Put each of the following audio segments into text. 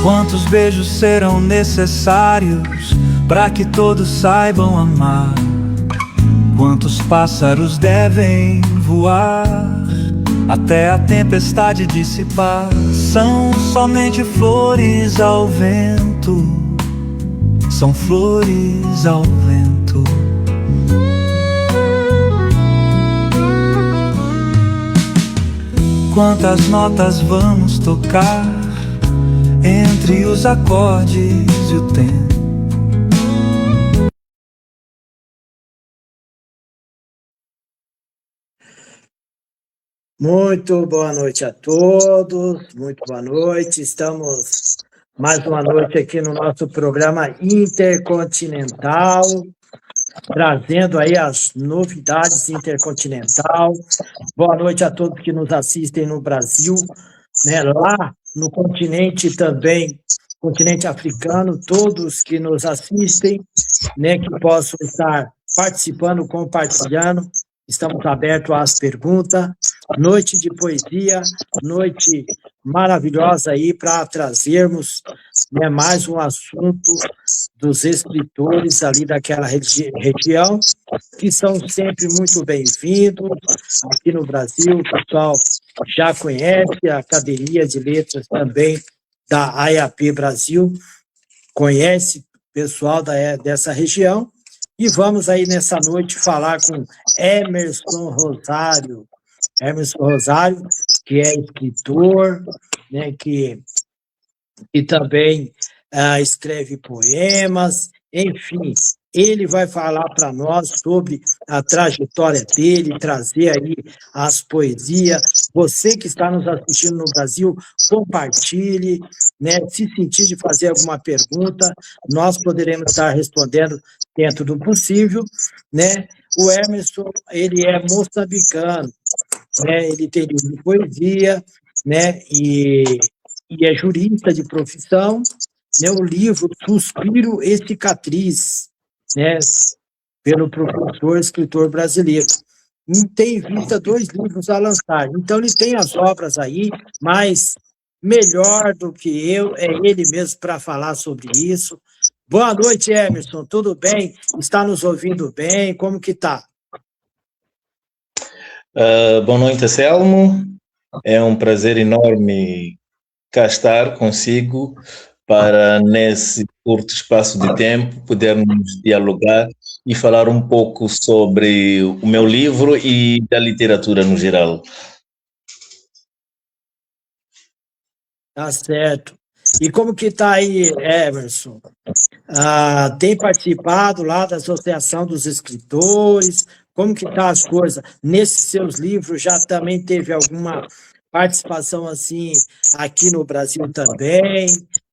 Quantos beijos serão necessários para que todos saibam amar? Quantos pássaros devem voar até a tempestade dissipar? São somente flores ao vento, são flores ao vento. Quantas notas vamos tocar entre os acordes e o tempo? Muito boa noite a todos, muito boa noite. Estamos mais uma noite aqui no nosso programa Intercontinental, trazendo aí as novidades Intercontinental. Boa noite a todos que nos assistem no Brasil, né, lá no continente também, continente africano, todos que nos assistem, né, que possam estar participando, compartilhando. Estamos abertos às perguntas. Noite de poesia, noite maravilhosa aí para trazermos, né, mais um assunto dos escritores ali daquela região, que são sempre muito bem-vindos. Aqui no Brasil, o pessoal já conhece a Academia de Letras também da AIAP Brasil, conhece o pessoal dessa região. E vamos aí nessa noite falar com Emerson Rosário. Emerson Rosário, que é escritor, né, que também escreve poemas, enfim, ele vai falar para nós sobre a trajetória dele, trazer aí as poesias. Você que está nos assistindo no Brasil, compartilhe, né, se sentir de fazer alguma pergunta, nós poderemos estar respondendo dentro do possível, né? O Emerson, ele é moçambicano, né? Ele tem livro de poesia, né? E é jurista de profissão, né? O livro Suspiro e Cicatriz, né? Pelo professor, escritor brasileiro. E tem em vista 2 livros a lançar. Então, ele tem as obras aí, mas melhor do que eu, é ele mesmo para falar sobre isso. Boa noite, Emerson, tudo bem? Está nos ouvindo bem? Como que está? Boa noite, Anselmo. É um prazer enorme cá estar consigo para, nesse curto espaço de tempo, podermos dialogar e falar um pouco sobre o meu livro e da literatura no geral. Tá certo. E como que está aí, Emerson? Tem participado lá da Associação dos Escritores? Como que tá as coisas? Nesses seus livros já também teve alguma participação assim aqui no Brasil também,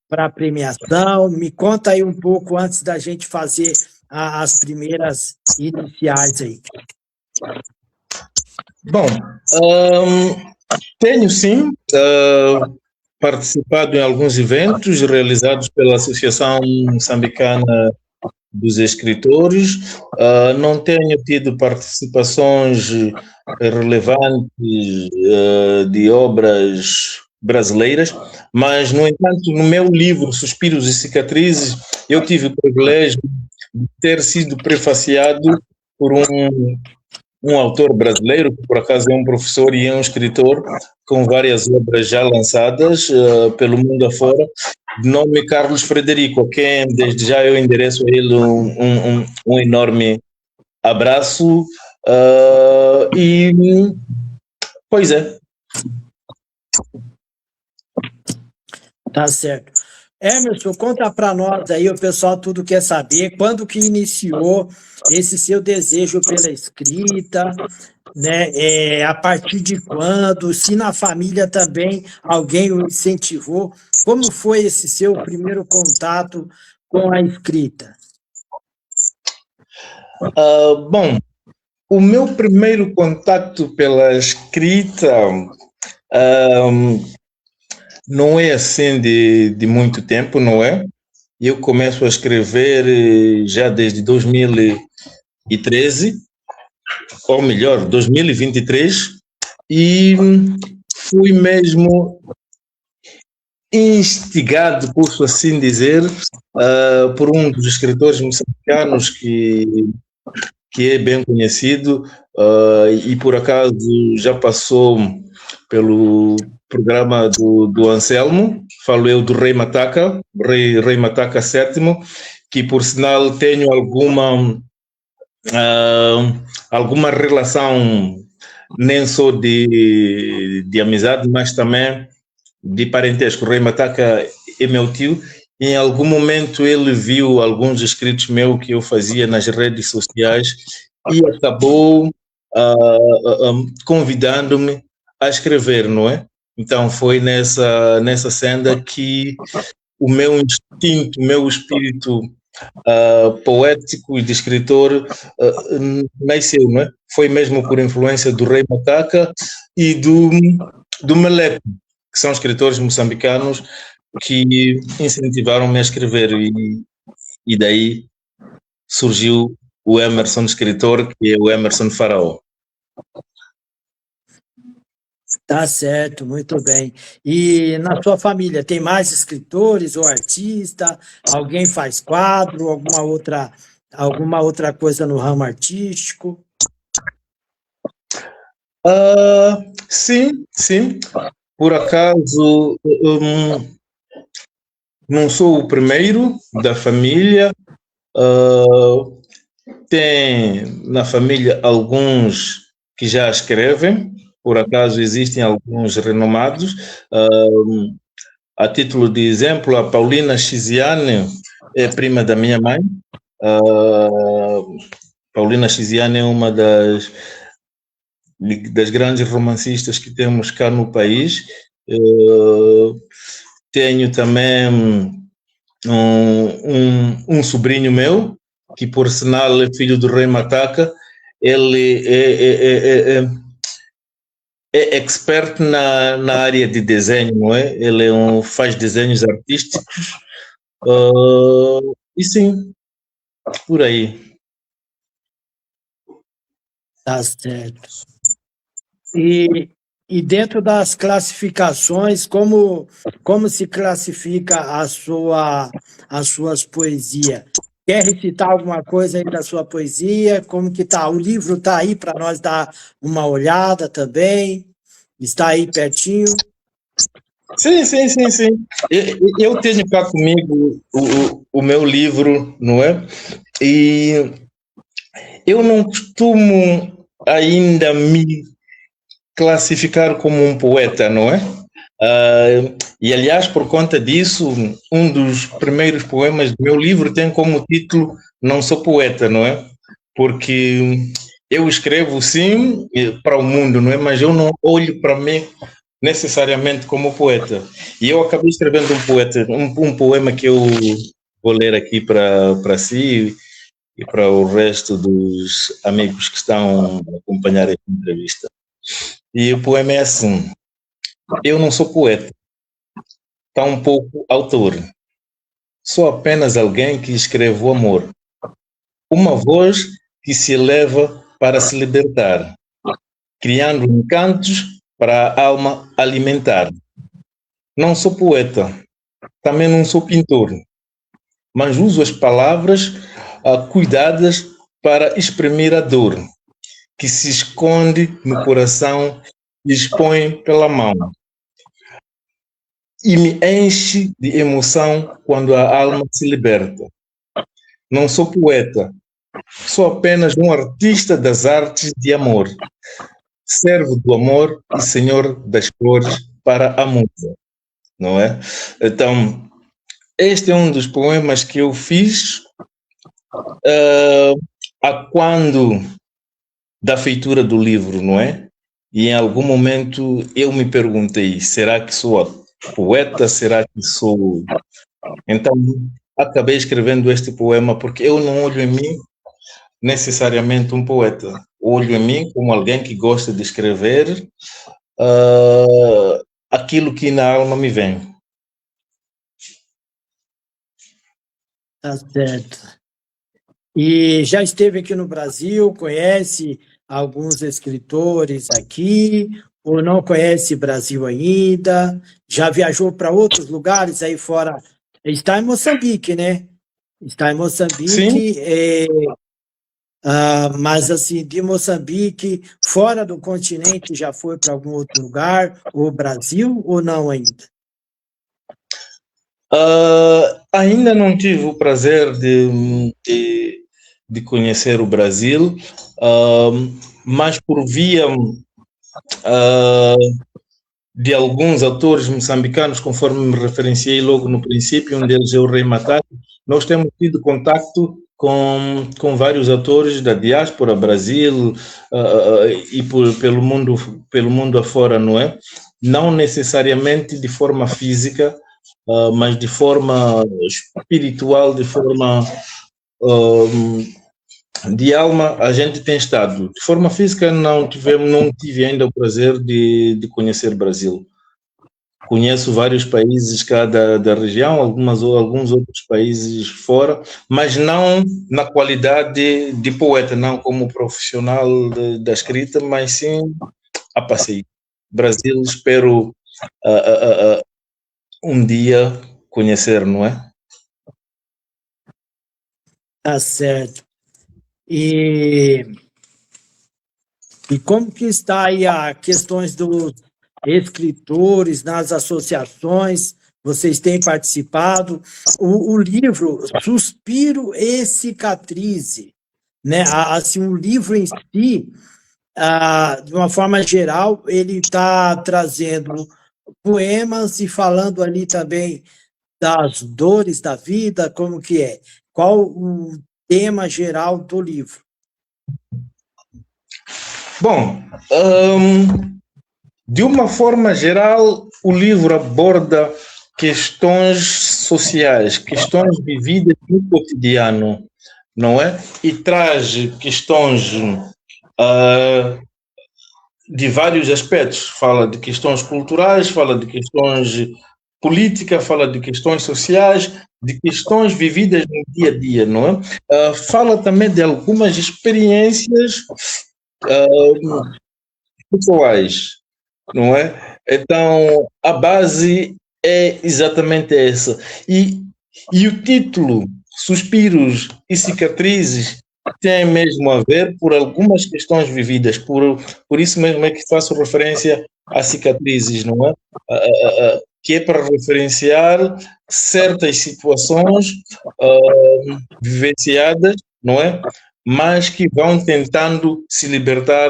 para premiação? Me conta aí um pouco antes da gente fazer as primeiras iniciais aí. Bom, tenho sim participado em alguns eventos realizados pela Associação Moçambicana dos Escritores. Não tenho tido participações relevantes de obras brasileiras, mas, no entanto, no meu livro Suspiros e Cicatrizes, eu tive o privilégio de ter sido prefaciado por um autor brasileiro, que por acaso é um professor e é um escritor, com várias obras já lançadas pelo mundo afora, de nome Carlos Frederico, a quem desde já eu endereço a ele um enorme abraço. Pois é. Tá certo. Emerson, conta para nós aí, o pessoal tudo quer saber, quando que iniciou esse seu desejo pela escrita, né? A partir de quando, se na família também alguém o incentivou, como foi esse seu primeiro contato com a escrita? Bom, o meu primeiro contato pela escrita não é assim de muito tempo, não é? Eu começo a escrever já desde 2013, ou melhor, 2023, e fui mesmo instigado, posso assim dizer, por um dos escritores moçambicanos que é bem conhecido e por acaso já passou pelo programa do Anselmo, falo eu do Rei Mataca, Rei Mataca VII, que por sinal tenho alguma relação nem só de amizade, mas também de parentesco. O Rei Mataca é meu tio. Em algum momento ele viu alguns escritos meus que eu fazia nas redes sociais e acabou convidando-me a escrever, não é? Então foi nessa senda que o meu instinto, o meu espírito poético e de escritor nasceu, não é? Foi mesmo por influência do Rei Mataca e do Meleco, que são escritores moçambicanos que incentivaram-me a escrever e daí surgiu o Emerson escritor, que é o Emerson Faraó. Tá certo, muito bem. E na sua família, tem mais escritores ou artista? Alguém faz quadro, alguma outra coisa no ramo artístico? Sim. Por acaso, não sou o primeiro da família. Tem na família alguns que já escrevem. Por acaso existem alguns renomados. A título de exemplo, a Paulina Chiziane é prima da minha mãe. Paulina Chiziane é uma das grandes romancistas que temos cá no país. Tenho também um sobrinho meu, que por sinal é filho do Rei Mataca. Ele é expert na área de desenho, não é? Ele faz desenhos artísticos. E sim, por aí. Tá certo. E dentro das classificações, como se classifica as suas poesias? Quer recitar alguma coisa aí da sua poesia? Como que tá? O livro está aí para nós dar uma olhada também? Está aí pertinho? Sim. Eu tenho cá comigo o meu livro, não é? E eu não costumo ainda me classificar como um poeta, não é? E aliás, por conta disso, um dos primeiros poemas do meu livro tem como título Não Sou Poeta, não é? Porque eu escrevo sim para o mundo, não é? Mas eu não olho para mim necessariamente como poeta. E eu acabei escrevendo um poema que eu vou ler aqui para si e para o resto dos amigos que estão a acompanhar esta entrevista. E o poema é assim: eu não sou poeta, tampouco autor. Sou apenas alguém que escreve o amor. Uma voz que se eleva para se libertar, criando encantos para a alma alimentar. Não sou poeta, também não sou pintor, mas uso as palavras cuidadas para exprimir a dor que se esconde no coração e expõe pela mão. E me enche de emoção quando a alma se liberta. Não sou poeta, sou apenas um artista das artes de amor, servo do amor e senhor das flores para a musa, não é? Então, este é um dos poemas que eu fiz a quando da feitura do livro, não é? E em algum momento eu me perguntei, será que sou poeta? Será que sou... Então, acabei escrevendo este poema porque eu não olho em mim necessariamente um poeta. Olho em mim como alguém que gosta de escrever aquilo que na alma me vem. Tá certo. E já esteve aqui no Brasil, conhece alguns escritores aqui, ou não conhece Brasil ainda? Já viajou para outros lugares aí fora? Está em Moçambique, né? Está em Sim. Moçambique, mas assim, de Moçambique, fora do continente, já foi para algum outro lugar, ou Brasil, ou não ainda? Ainda não tive o prazer de conhecer o Brasil, mas por via de alguns autores moçambicanos, conforme me referenciei logo no princípio, um deles é o Rei Matato, nós temos tido contacto com vários atores da diáspora, Brasil, e pelo mundo afora, não é? Não necessariamente de forma física, mas de forma espiritual, de forma de alma, a gente tem estado. De forma física, não tive ainda o prazer de conhecer o Brasil. Conheço vários países cá da região, alguns outros países fora, mas não na qualidade de poeta, não como profissional da escrita, mas sim a passeio. Brasil, espero um dia conhecer, não é? Tá certo. E como que está aí as questões dos escritores nas associações? Vocês têm participado? O livro Suspiro e Cicatrize, né? Assim, o livro em si, de uma forma geral, ele está trazendo poemas e falando ali também das dores da vida, como que é? Qual o tema geral do livro? Bom, de uma forma geral, o livro aborda questões sociais, questões vividas no cotidiano, não é? E traz questões de vários aspectos. Fala de questões culturais, fala de questões políticas, fala de questões sociais, de questões vividas no dia a dia, não é? Fala também de algumas experiências pessoais, não é? Então, a base é exatamente essa. E o título, Suspiros e Cicatrizes, tem mesmo a ver por algumas questões vividas, por isso mesmo é que faço referência a cicatrizes, não é? Que é para referenciar certas situações vivenciadas, não é? Mas que vão tentando se libertar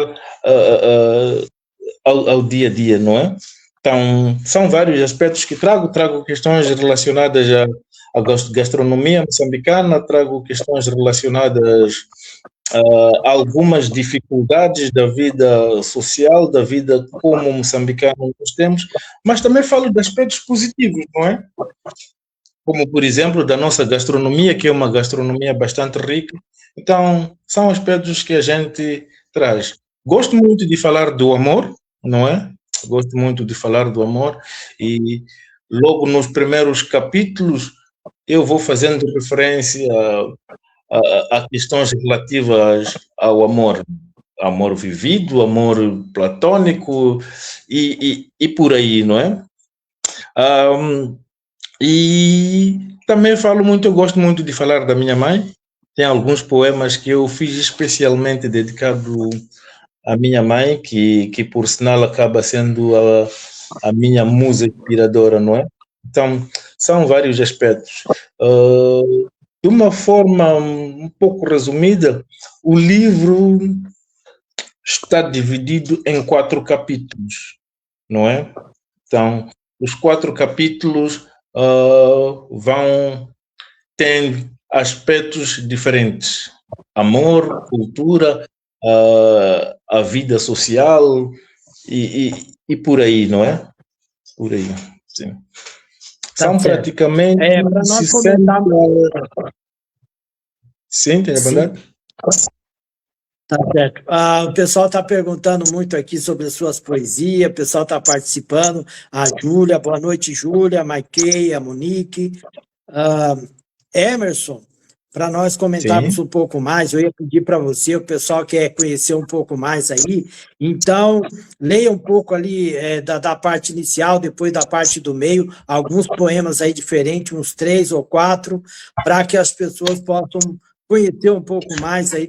ao dia a dia, não é? Então, são vários aspectos que trago questões relacionadas à gastronomia moçambicana, trago questões relacionadas a algumas dificuldades da vida social, da vida como moçambicano nós temos, mas também falo de aspectos positivos, não é? Como, por exemplo, da nossa gastronomia, que é uma gastronomia bastante rica. Então, são aspectos que a gente traz. Gosto muito de falar do amor, não é? Gosto muito de falar do amor e logo nos primeiros capítulos eu vou fazendo referência a questões relativas ao amor. Amor vivido, amor platônico e por aí, não é? E também eu gosto muito de falar da minha mãe. Tem alguns poemas que eu fiz especialmente dedicado à minha mãe, que por sinal acaba sendo a minha musa inspiradora, não é? Então, são vários aspectos. De uma forma um pouco resumida, o livro está dividido em 4 capítulos, não é? Então, os 4 capítulos têm aspectos diferentes. Amor, cultura, a vida social e por aí, não é? Por aí, sim. Tá São certo. praticamente... Para nós comentarmos... Sim, tem a bandada? Tá certo. O pessoal está perguntando muito aqui sobre as suas poesias, o pessoal está participando. A Júlia, boa noite, Júlia, a Maiquei, a Monique. Emerson, para nós comentarmos um pouco mais. Eu ia pedir para você, o pessoal quer conhecer um pouco mais aí, então leia um pouco ali da parte inicial, depois da parte do meio, alguns poemas aí diferentes, uns 3 ou 4, para que as pessoas possam conhecer um pouco mais aí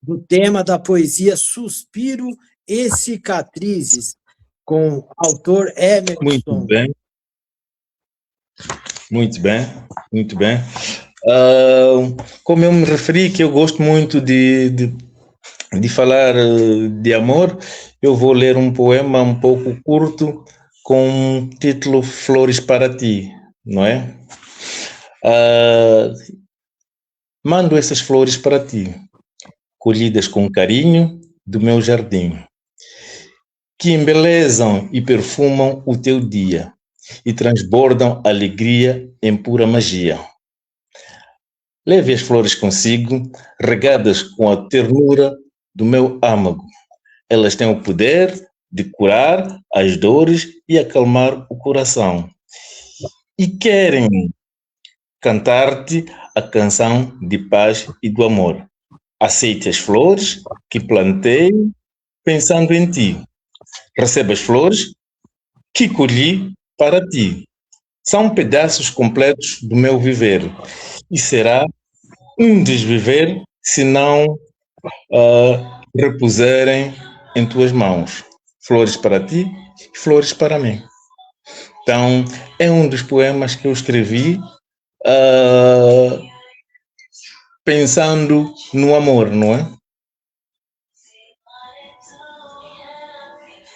do tema da poesia Suspiro e Cicatrizes, com o autor Emerson. Muito bem. Muito bem, muito bem. Como eu me referi, que eu gosto muito de falar de amor, eu vou ler um poema um pouco curto com o título Flores para Ti, não é? Mando essas flores para ti, colhidas com carinho do meu jardim, que embelezam e perfumam o teu dia e transbordam alegria em pura magia. Leve as flores consigo, regadas com a ternura do meu âmago. Elas têm o poder de curar as dores e acalmar o coração. E querem cantar-te a canção de paz e do amor. Aceite as flores que plantei pensando em ti. Receba as flores que colhi para ti. São pedaços completos do meu viver. E será um desviver se não repuserem em tuas mãos. Flores para ti e flores para mim. Então, é um dos poemas que eu escrevi pensando no amor, não é?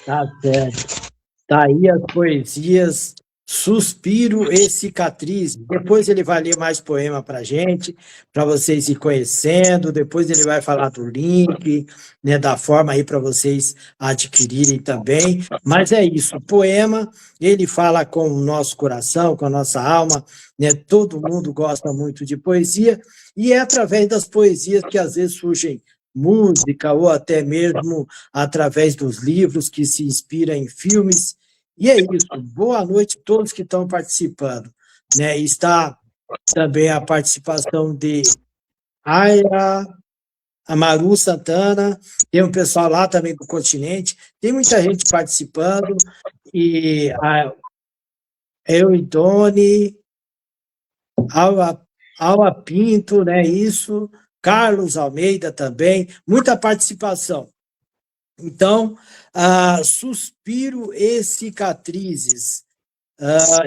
Tá certo. Tá aí as poesias Suspiro e Cicatriz. Depois ele vai ler mais poema para gente, para vocês ir conhecendo. Depois ele vai falar do link, né, da forma aí para vocês adquirirem também. Mas é isso, o poema, ele fala com o nosso coração, com a nossa alma, né? Todo mundo gosta muito de poesia, e é através das poesias que às vezes surgem música ou até mesmo através dos livros que se inspiram em filmes. E é isso. Boa noite a todos que estão participando. Né? Está também a participação de Aira, Amaru Santana, tem um pessoal lá também do continente, tem muita gente participando, e eu e Doni, Alva Pinto, né? Isso, Carlos Almeida também, muita participação. Então, Suspiro e Cicatrizes.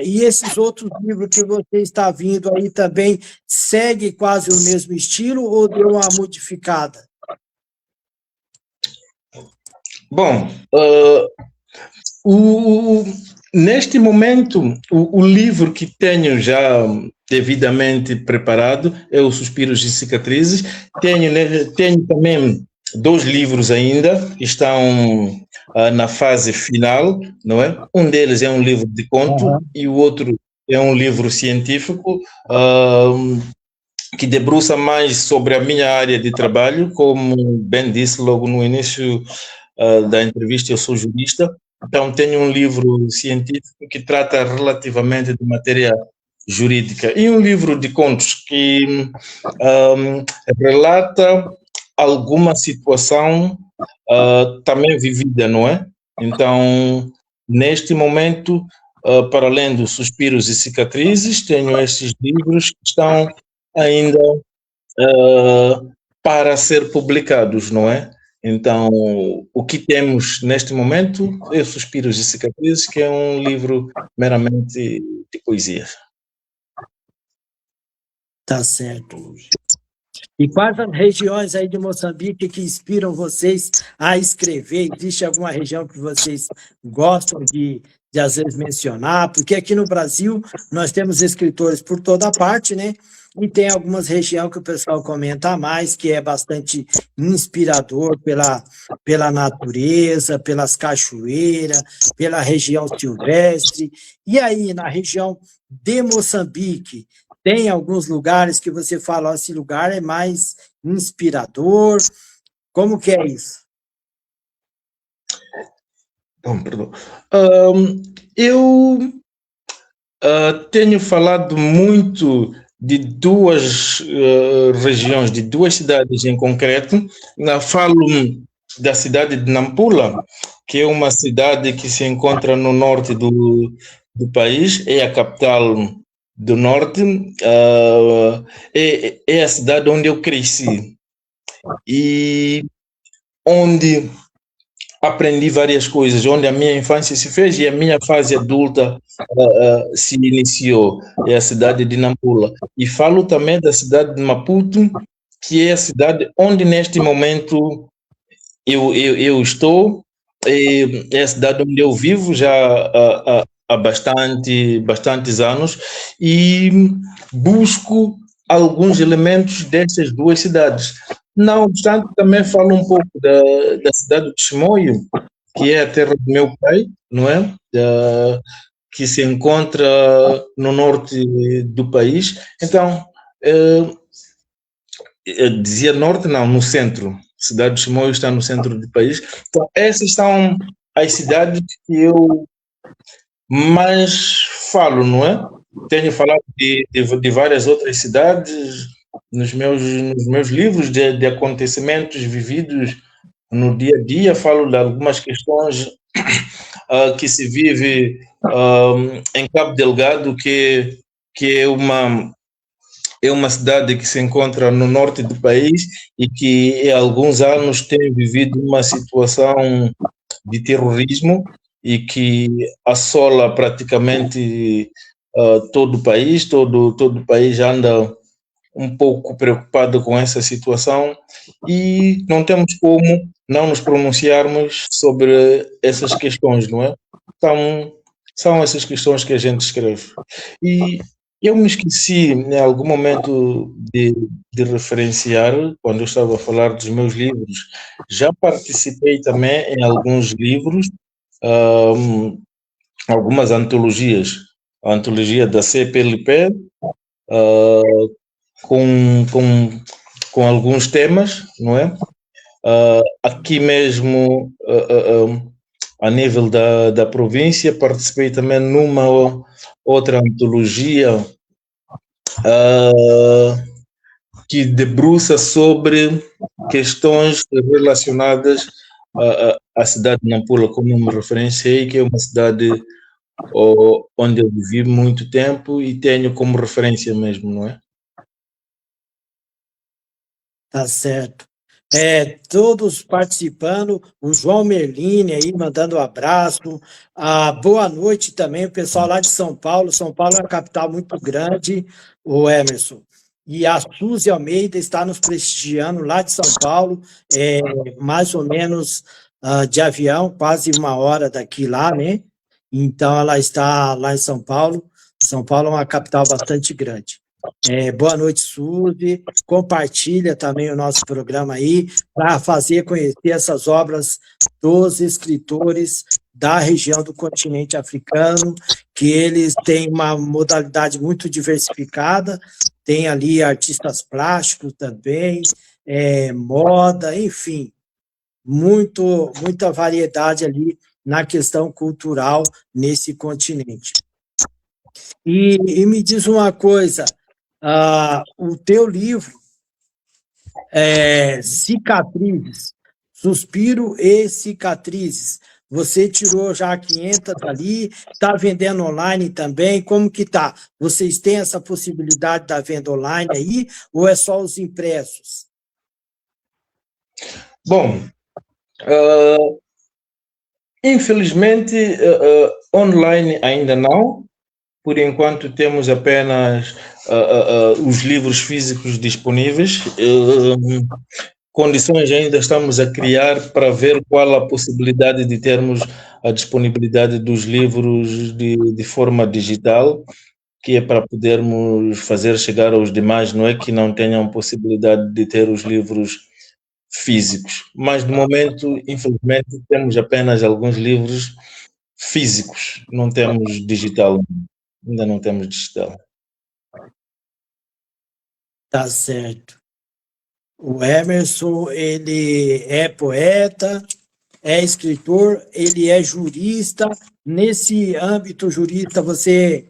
E esses outros livros que você está vindo aí também segue quase o mesmo estilo ou deu uma modificada? Bom, neste momento, o livro que tenho já devidamente preparado é o Suspiros e Cicatrizes. Tenho também 2 livros ainda que estão na fase final, não é? Um deles é um livro de conto e o outro é um livro científico que debruça mais sobre a minha área de trabalho. Como bem disse logo no início da entrevista, eu sou jurista, então tenho um livro científico que trata relativamente de matéria jurídica e um livro de contos que relata alguma situação também vivida, não é? Então, neste momento, para além dos Suspiros e Cicatrizes, tenho estes livros que estão ainda para ser publicados, não é? Então, o que temos neste momento é Suspiros e Cicatrizes, que é um livro meramente de poesia. Tá certo. E quais as regiões aí de Moçambique que inspiram vocês a escrever? Existe alguma região que vocês gostam de às vezes mencionar? Porque aqui no Brasil nós temos escritores por toda parte, né? E tem algumas regiões que o pessoal comenta mais, que é bastante inspirador pela natureza, pelas cachoeiras, pela região silvestre. E aí, na região de Moçambique, tem alguns lugares que você fala, ó, esse lugar é mais inspirador. Como que é isso? Perdão. Eu tenho falado muito de duas regiões, de duas cidades em concreto. Falo da cidade de Nampula, que é uma cidade que se encontra no norte do país, é a capital do norte, é a cidade onde eu cresci e onde aprendi várias coisas, onde a minha infância se fez e a minha fase adulta se iniciou, é a cidade de Nampula. E falo também da cidade de Maputo, que é a cidade onde neste momento eu estou, é a cidade onde eu vivo já há bastantes anos e busco alguns elementos dessas duas cidades. Não obstante, também falo um pouco da cidade de Chimoio, que é a terra do meu pai, não é? Que se encontra no norte do país. Então, eu dizia norte, não, no centro. A cidade de Chimoio está no centro do país. Então, essas são as cidades que eu mais falo, não é? Tenho falado de várias outras cidades nos meus livros de acontecimentos vividos no dia a dia, falo de algumas questões que se vive em Cabo Delgado, que é uma cidade que se encontra no norte do país e que há alguns anos tem vivido uma situação de terrorismo e que assola praticamente todo o país, todo o país anda um pouco preocupado com essa situação e não temos como não nos pronunciarmos sobre essas questões, não é? Então, são essas questões que a gente escreve. E eu me esqueci, em algum momento, de referenciar, quando eu estava a falar dos meus livros, já participei também em alguns livros, algumas antologias, a antologia da CPLP, com alguns temas, não é? Aqui mesmo, a nível da província, participei também numa outra antologia que debruça sobre questões relacionadas à cidade de Nampula, como eu me referenciei, que é uma cidade onde eu vivi muito tempo e tenho como referência mesmo, não é? Tá certo. Todos participando, o João Merlini aí mandando um abraço, boa noite também, o pessoal lá de São Paulo é uma capital muito grande, o Emerson, e a Suzy Almeida está nos prestigiando lá de São Paulo, mais ou menos de avião, quase 1 hora daqui lá, né? Então ela está lá em São Paulo é uma capital bastante grande. Boa noite, Suzy. Compartilha também o nosso programa aí para fazer conhecer essas obras dos escritores da região do continente africano, que eles têm uma modalidade muito diversificada, tem ali artistas plásticos também, moda, enfim, muita variedade ali na questão cultural nesse continente. E me diz uma coisa, o teu livro, Cicatrizes, Suspiro e Cicatrizes, você tirou já 500 ali, está vendendo online também, como que tá? Vocês têm essa possibilidade da venda online aí, ou é só os impressos? Bom, infelizmente, online ainda não. Por enquanto temos apenas os livros físicos disponíveis. Condições ainda estamos a criar para ver qual a possibilidade de termos a disponibilidade dos livros de forma digital, que é para podermos fazer chegar aos demais, não é que não tenham possibilidade de ter os livros físicos. Mas, de momento, infelizmente, temos apenas alguns livros físicos, não temos digital. Ainda não temos digital. Tá certo. O Emerson, ele é poeta, é escritor, ele é jurista. Nesse âmbito jurista, você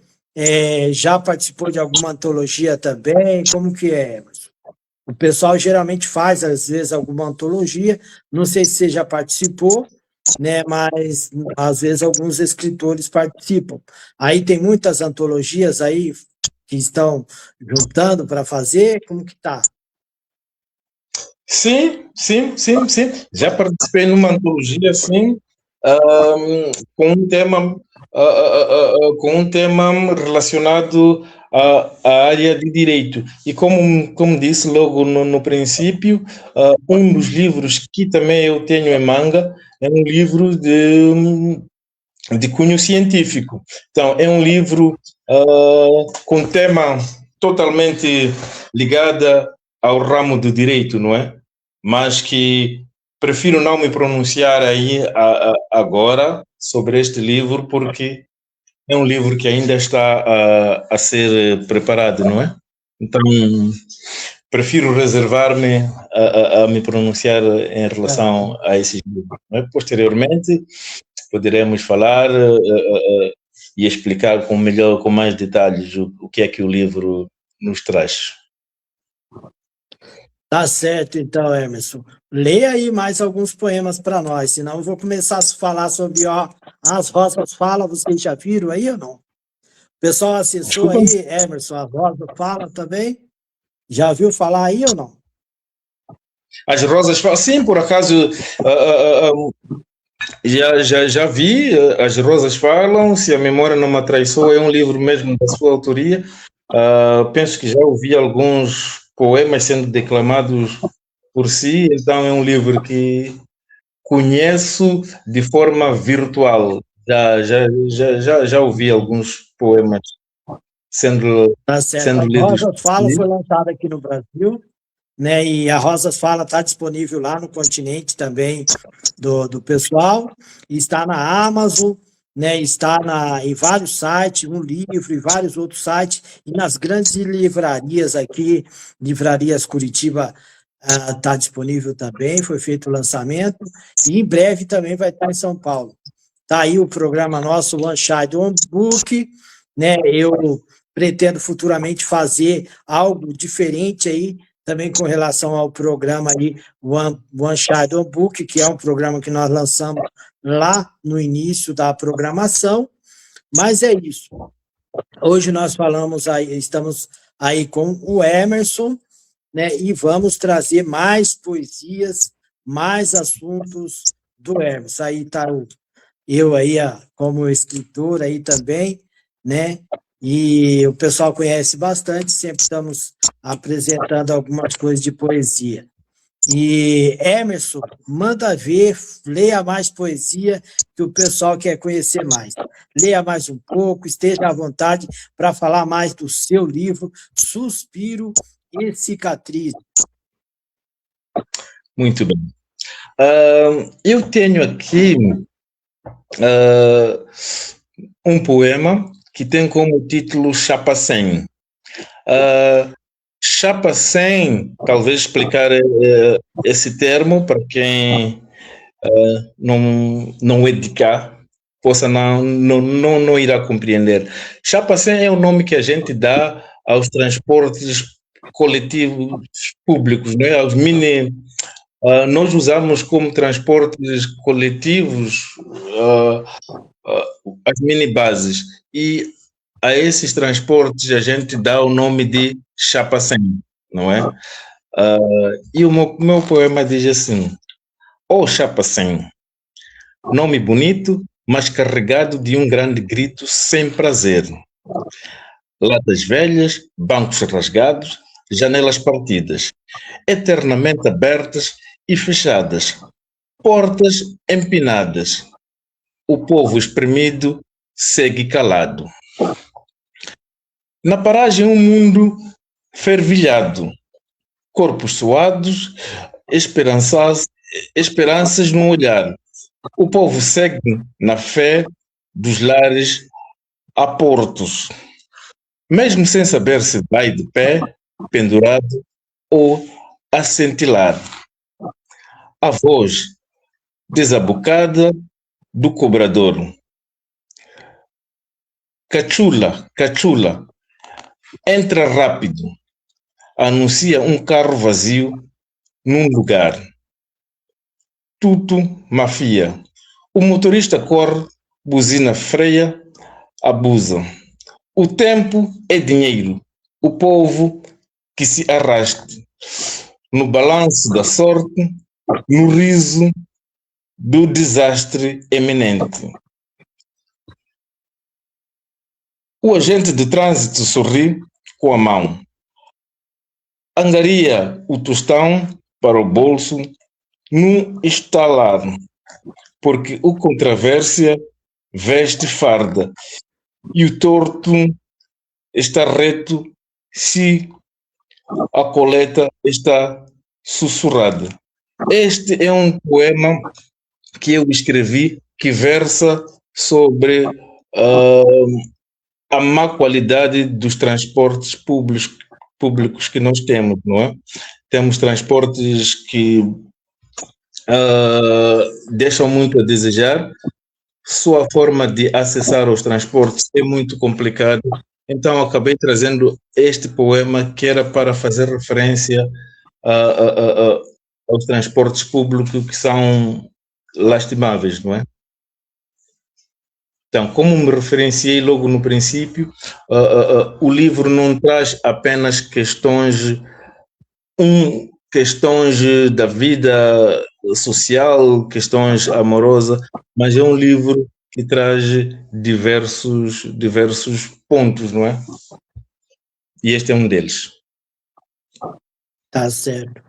Já participou de alguma antologia também? Como que é, Emerson? O pessoal geralmente faz, às vezes, alguma antologia, não sei se você já participou, né? Mas às vezes alguns escritores participam. Aí tem muitas antologias aí que estão juntando para fazer, como que tá? Sim, sim, sim, sim. Já participei numa antologia, sim, com um tema, com um tema relacionado à área de direito. E como disse logo no princípio, um dos livros que também eu tenho em manga é um livro de cunho científico. Então, é um livro com tema totalmente ligado ao ramo do direito, não é? Mas que prefiro não me pronunciar aí agora sobre este livro, porque é um livro que ainda está a ser preparado, não é? Então, prefiro reservar-me a me pronunciar em relação a esses livros. Não é? Posteriormente, poderemos falar e explicar com mais detalhes o que é que o livro nos traz. Tá certo, então, Emerson. Leia aí mais alguns poemas para nós, senão eu vou começar a falar sobre As Rosas Falam, vocês já viram aí ou não? O pessoal acessou Desculpa. aí, Emerson, As Rosas Falam também? Já ouviu falar aí ou não? As Rosas Falam, sim, por acaso já vi, As Rosas Falam, se a memória não me atraiçou, é um livro mesmo da sua autoria. Penso que já ouvi alguns poemas sendo declamados por si, então é um livro que conheço de forma virtual. Já ouvi alguns poemas sendo, Tá certo. sendo As lidos por Rosas Falam si. foi lançada aqui no Brasil, né? E a Rosas Fala está disponível lá no continente também do pessoal, e está na Amazon, né? Está em vários sites, um livro e vários outros sites, e nas grandes livrarias aqui, Livrarias Curitiba está disponível também, foi feito o lançamento, e em breve também vai estar em São Paulo. Está aí o programa nosso, One Shot One Book, né? Eu pretendo futuramente fazer algo diferente aí, também com relação ao programa aí, One Shadow Book, que é um programa que nós lançamos lá no início da programação, mas é isso. Hoje nós falamos aí, estamos aí com o Emerson, né, e vamos trazer mais poesias, mais assuntos do Emerson. Aí está eu aí, como escritor aí também, né? E o pessoal conhece bastante, sempre estamos apresentando algumas coisas de poesia. E Emerson, manda ver, leia mais poesia, que o pessoal quer conhecer mais. Leia mais um pouco, esteja à vontade para falar mais do seu livro, Suspiro e Cicatriz. Muito bem. Eu tenho aqui um poema que tem como título Chapa 100. Chapa 100, talvez explicar esse termo para quem não é de cá, possa não irá compreender. Chapa 100 é o nome que a gente dá aos transportes coletivos públicos, né? Aos mini. Nós usamos como transportes coletivos as minibases, e a esses transportes a gente dá o nome de Chapa 100, não é? E o meu poema diz assim: Oh, Chapa 100, nome bonito, mas carregado de um grande grito sem prazer. Latas velhas, bancos rasgados, janelas partidas, eternamente abertas e fechadas, portas empinadas. O povo espremido segue calado. Na paragem, um mundo fervilhado, corpos suados, esperanças no olhar. O povo segue na fé dos lares a portos, mesmo sem saber se vai de pé, pendurado ou a cintilar. A voz desabucada do cobrador. Cachula, entra rápido, anuncia um carro vazio num lugar. Tudo mafia. O motorista corre, buzina freia, abusa. O tempo é dinheiro. O povo que se arraste no balanço da sorte, no riso do desastre eminente. O agente de trânsito sorri com a mão. Angaria o tostão para o bolso no estalar, porque o controvérsia veste farda e o torto está reto se a coleta está sussurrada. Este é um poema que eu escrevi que versa sobre a má qualidade dos transportes públicos que nós temos, não é? Temos transportes que deixam muito a desejar. Sua forma de acessar os transportes é muito complicada. Então, acabei trazendo este poema que era para fazer referência aos transportes públicos que são lastimáveis, não é? Então, como me referenciei logo no princípio, o livro não traz apenas questões da vida social, questões amorosas, mas é um livro que traz diversos pontos, não é? E este é um deles. Tá certo.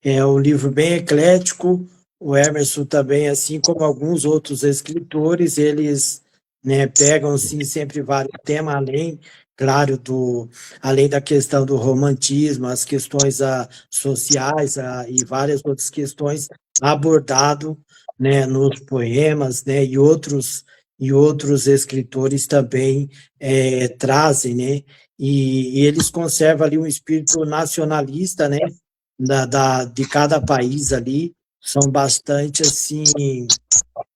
É um livro bem eclético. O Emerson também, assim como alguns outros escritores, eles, né, pegam sim sempre vários temas, além da questão do romantismo, as questões sociais e várias outras questões abordado, né, nos poemas, né, e outros escritores também trazem, né, e eles conservam ali um espírito nacionalista, né, de cada país ali, são bastante, assim,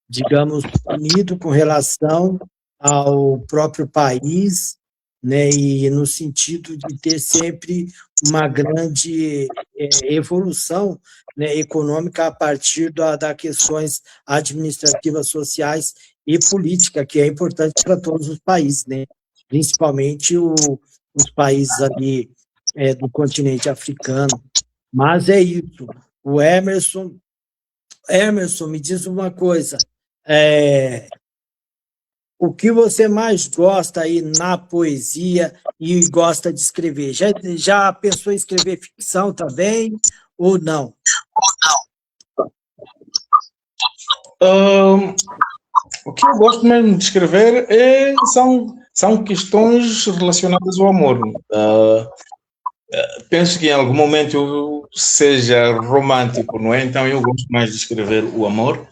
digamos, unidos com relação ao próprio país, né, e no sentido de ter sempre uma grande evolução, né, econômica a partir das questões administrativas, sociais e política, que é importante para todos os países, né, principalmente os países ali do continente africano. Mas é isso. O Emerson, me diz uma coisa, o que você mais gosta aí na poesia e gosta de escrever? Já pensou em escrever ficção também ou não? O que eu gosto mesmo de escrever são questões relacionadas ao amor. Penso que em algum momento eu seja romântico, não é? Então eu gosto mais de escrever o amor,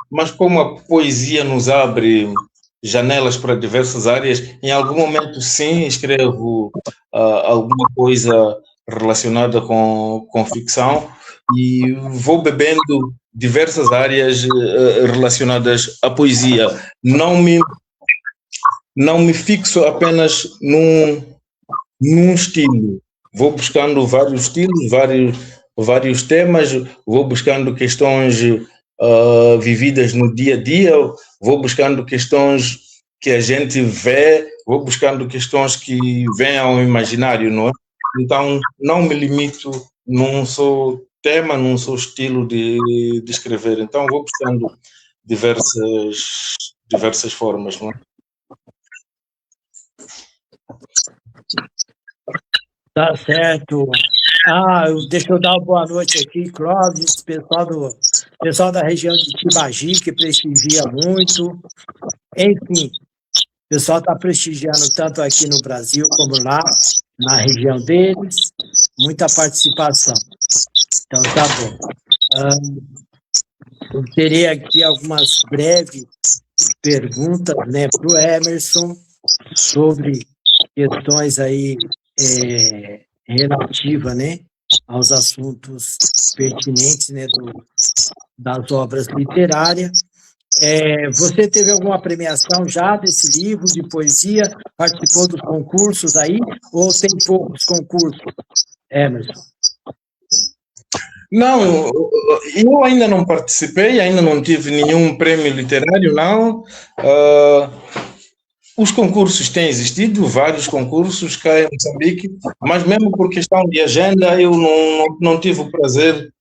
mas como a poesia nos abre janelas para diversas áreas, em algum momento sim escrevo alguma coisa relacionada com ficção e vou bebendo diversas áreas relacionadas à poesia. Não me fixo apenas num estilo. Vou buscando vários estilos, vários temas, vou buscando questões vividas no dia a dia, vou buscando questões que a gente vê, vou buscando questões que vêm ao imaginário, não é? Então, não me limito num só tema, num só estilo de escrever. Então, vou buscando diversas formas, não é? Tá certo. Deixa eu dar uma boa noite aqui, Clóvis, pessoal da região de Tibagi, que prestigia muito. Enfim, o pessoal está prestigiando tanto aqui no Brasil como lá, na região deles. Muita participação. Então, tá bom. Eu terei aqui algumas breves perguntas, né, para o Emerson sobre questões aí relativa, né, aos assuntos pertinentes, né, das obras literárias. Você teve alguma premiação já desse livro de poesia? Participou dos concursos aí? Ou tem poucos concursos, Emerson? Não, eu ainda não participei, ainda não tive nenhum prêmio literário, não. Os concursos têm existido, vários concursos cá em Moçambique, mas mesmo por questão de agenda, eu não tive o prazer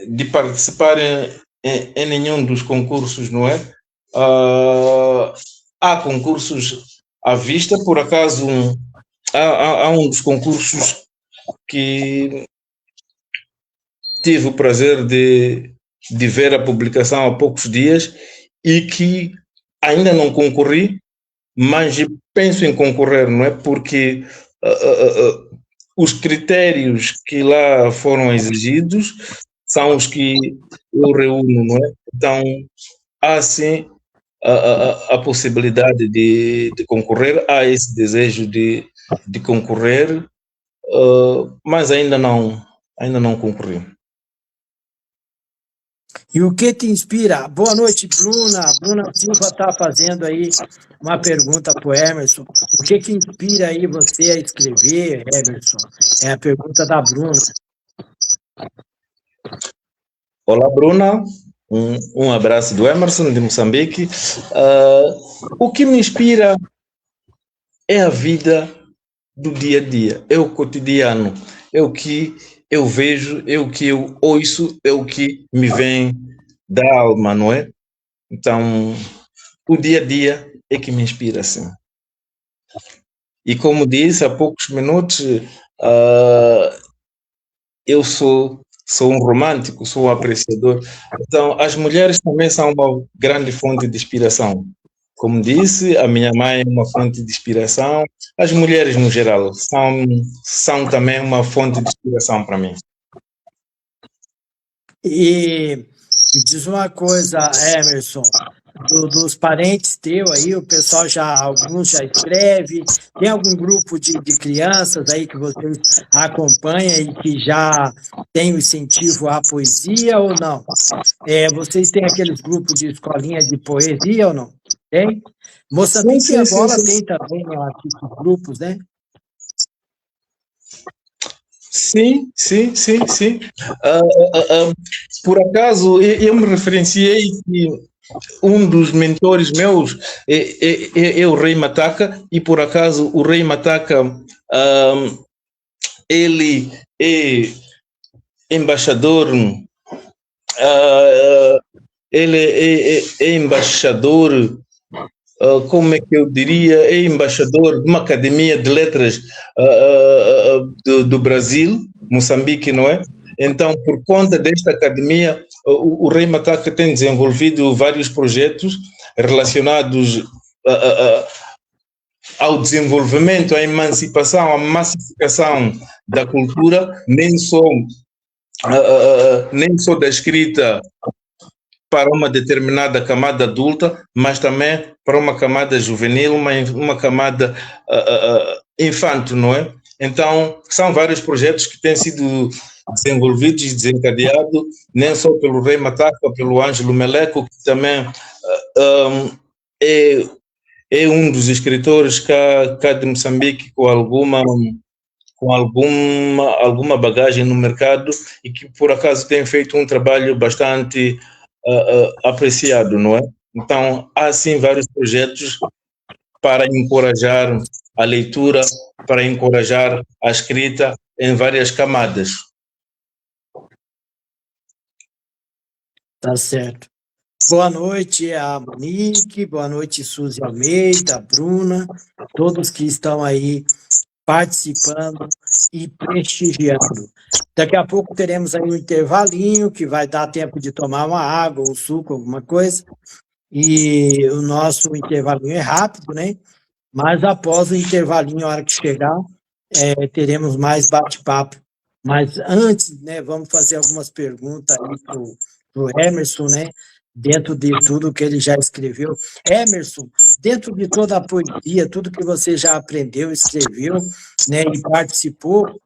de participar em nenhum dos concursos, não é? Há concursos à vista, por acaso, há um dos concursos que tive o prazer de ver a publicação há poucos dias e que ainda não concorri, mas penso em concorrer, não é? Porque os critérios que lá foram exigidos são os que eu reúno, não é? Então, há sim a possibilidade de concorrer, há esse desejo de concorrer, mas ainda não concorri. E o que te inspira? Boa noite, Bruna. Bruna Silva está fazendo aí uma pergunta para o Emerson. O que inspira aí você a escrever, Emerson? É a pergunta da Bruna. Olá, Bruna. Um abraço do Emerson, de Moçambique. O que me inspira é a vida do dia a dia, é o cotidiano, é o que eu vejo, é o que eu ouço, é o que me vem da alma, não é? Então, o dia a dia é que me inspira, sim. E como disse há poucos minutos, eu sou um romântico, sou um apreciador. Então, as mulheres também são uma grande fonte de inspiração. Como disse, a minha mãe é uma fonte de inspiração. As mulheres, no geral, são também uma fonte de inspiração para mim. E me diz uma coisa, Emerson, dos parentes teus aí, o pessoal alguns já escreve, tem algum grupo de crianças aí que vocês acompanham e que já tem o incentivo à poesia ou não? Vocês têm aqueles grupos de escolinha de poesia ou não? Tem? Moçambique e Angola tem também esses grupos, né? Sim. Por acaso, eu me referenciei que um dos mentores meus é o Rei Mataca, e por acaso o Rei Mataca, ele é embaixador, como é que eu diria, é embaixador de uma academia de letras do Brasil, Moçambique, não é? Então, por conta desta academia, o Rei Mataca tem desenvolvido vários projetos relacionados ao desenvolvimento, à emancipação, à massificação da cultura, nem só da escrita para uma determinada camada adulta, mas também para uma camada juvenil, uma camada infantil, não é? Então, são vários projetos que têm sido desenvolvidos e desencadeados, nem só pelo Rei Mataca, pelo Ângelo Meleco, que também é um dos escritores cá de Moçambique com alguma bagagem no mercado e que, por acaso, tem feito um trabalho bastante apreciado, não é? Então, há sim vários projetos para encorajar a leitura, para encorajar a escrita em várias camadas. Tá certo. Boa noite a Monique, boa noite Suzy Almeida, a Bruna, todos que estão aí participando e prestigiando. Daqui a pouco teremos aí um intervalinho, que vai dar tempo de tomar uma água, um suco, alguma coisa, e o nosso intervalinho é rápido, né? Mas após o intervalinho, a hora que chegar, teremos mais bate-papo. Mas antes, né, vamos fazer algumas perguntas aí para o Emerson, né? Dentro de tudo que ele já escreveu. Emerson, dentro de toda a poesia, tudo que você já aprendeu, escreveu, né, e participou,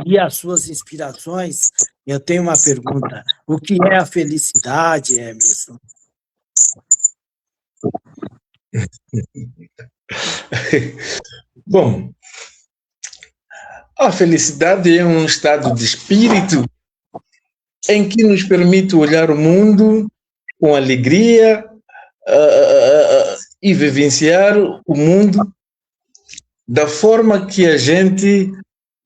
e as suas inspirações, Eu tenho uma pergunta. O que é a felicidade, Emerson? Bom, a felicidade é um estado de espírito em que nos permite olhar o mundo com alegria e vivenciar o mundo da forma que a gente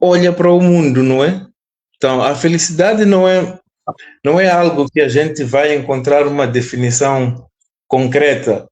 olha para o mundo, não é? Então, a felicidade não é algo que a gente vai encontrar uma definição concreta.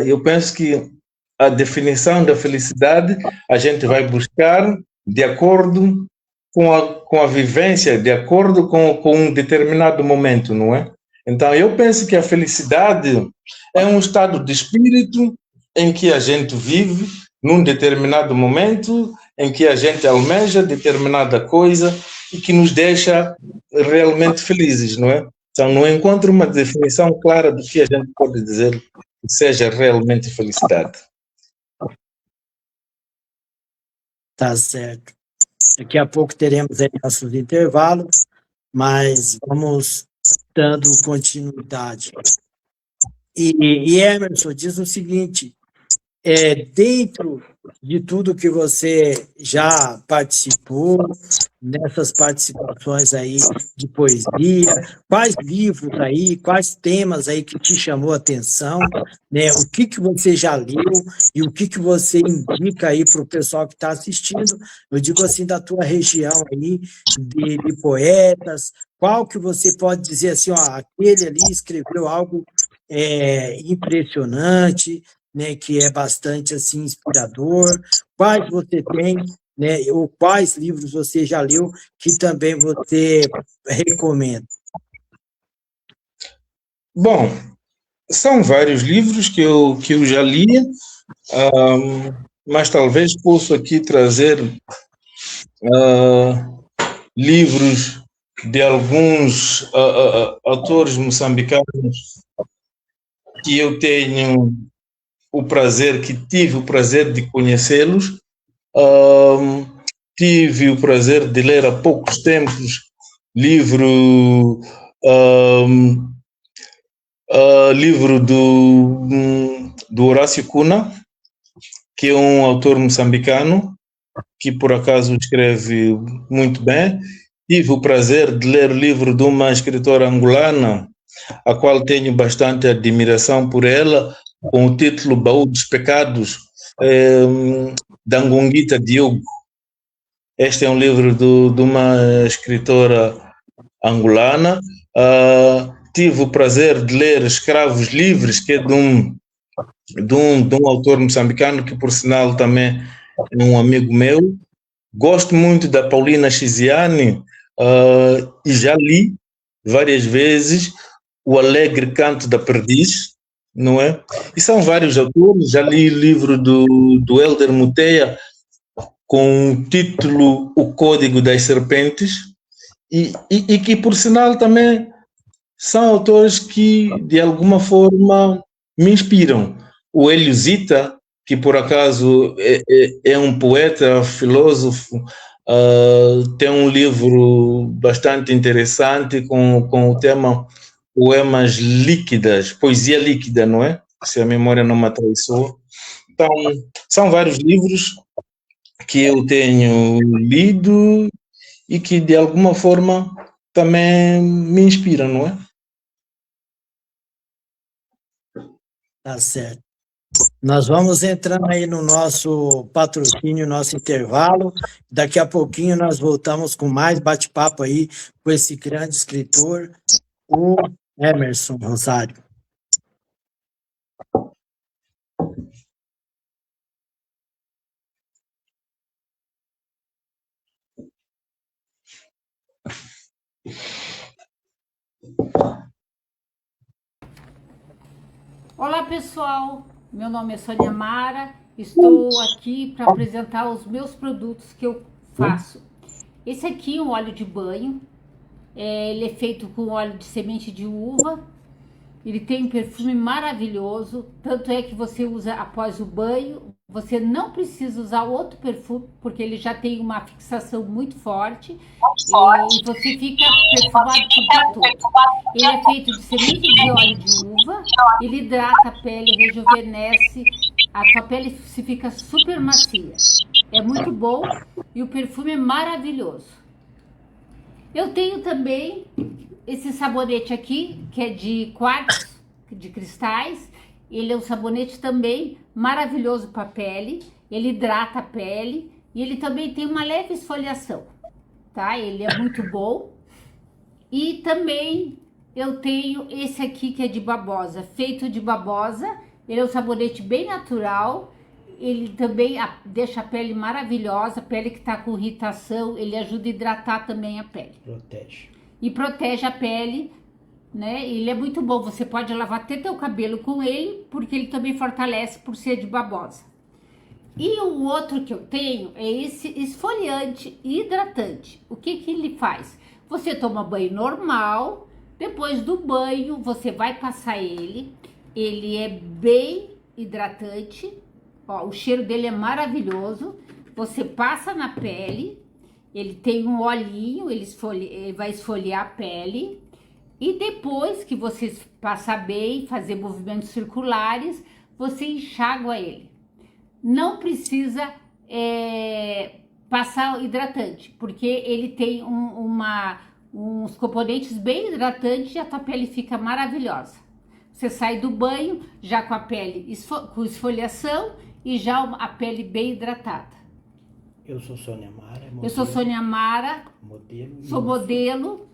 Eu penso que a definição da felicidade a gente vai buscar de acordo com a vivência, de acordo com um determinado momento, não é? Então, eu penso que a felicidade é um estado de espírito em que a gente vive num determinado momento, em que a gente almeja determinada coisa e que nos deixa realmente felizes, não é? Então, não encontro uma definição clara do que a gente pode dizer que seja realmente felicidade. Tá certo. Daqui a pouco teremos aí nossos intervalos, mas vamos dando continuidade. E Emerson, diz o seguinte, dentro de tudo que você já participou, nessas participações aí de poesia, quais livros aí, quais temas aí que te chamou a atenção, né? O que você já leu e o que você indica aí para o pessoal que está assistindo, eu digo assim, da tua região aí, de poetas, qual que você pode dizer assim, ó, aquele ali escreveu algo impressionante, né, que é bastante assim inspirador, quais você tem, né, ou quais livros você já leu que também você recomenda? Bom, são vários livros que eu já li, mas talvez possa aqui trazer livros de alguns autores moçambicanos que eu tenho tive o prazer de conhecê-los. Tive o prazer de ler há poucos tempos livro do Horácio Cuna, que é um autor moçambicano que por acaso escreve muito bem. Tive o prazer de ler o livro de uma escritora angolana, a qual tenho bastante admiração por ela, com o título Baú dos Pecados, da Ngunguita Diogo. Este é um livro de uma escritora angolana. Tive o prazer de ler Escravos Livres, que é de um autor moçambicano, que por sinal também é um amigo meu. Gosto muito da Paulina Chiziane e já li várias vezes O Alegre Canto da Perdiz, não é? E são vários autores. Já li o livro do Hélder Muteia com o título O Código das Serpentes e que por sinal também são autores que de alguma forma me inspiram. O Hélio Zita, que por acaso é um poeta, filósofo, tem um livro bastante interessante com o tema Poemas Líquidas, Poesia Líquida, não é? Se a memória não me atraiçoou. Então, são vários livros que eu tenho lido e que de alguma forma também me inspiram, não é? Tá certo. Nós vamos entrando aí no nosso patrocínio, nosso intervalo. Daqui a pouquinho nós voltamos com mais bate-papo aí com esse grande escritor, o Emerson Rosário. Olá pessoal, meu nome é Sônia Mara, estou aqui para apresentar os meus produtos que eu faço. Esse aqui é um óleo de banho, ele é feito com óleo de semente de uva Ele tem um perfume maravilhoso, tanto é que você usa após o banho, você não precisa usar outro perfume, porque ele já tem uma fixação muito forte, e você fica perfumado o dia todo. Ele é feito de semente de óleo de uva, ele hidrata a pele, rejuvenesce, a tua pele se fica super macia. É muito bom e o perfume é maravilhoso. Eu tenho também esse sabonete aqui, que é de quartzo, de cristais. Ele é um sabonete também maravilhoso para a pele. Ele hidrata a pele e ele também tem uma leve esfoliação, tá? Ele é muito bom. E também eu tenho esse aqui que é de babosa, feito de babosa. Ele é um sabonete bem natural. Ele também deixa a pele maravilhosa, pele que está com irritação, ele ajuda a hidratar também a pele. Protege. E protege a pele, né? Ele é muito bom, você pode lavar até teu cabelo com ele, porque ele também fortalece por ser de babosa. E o outro que eu tenho é esse esfoliante e hidratante. O que que ele faz? Você toma banho normal, depois do banho você vai passar ele é bem hidratante. Ó, o cheiro dele é maravilhoso. Você passa na pele, ele tem um olhinho, ele vai esfoliar a pele. E depois que você passar bem, fazer movimentos circulares, você enxágua ele. Não precisa passar hidratante, porque ele tem uns componentes bem hidratantes e a tua pele fica maravilhosa. Você sai do banho já com a pele com esfoliação e já a pele bem hidratada. Eu sou Sônia Mara. Eu sou Sônia Mara, sou modelo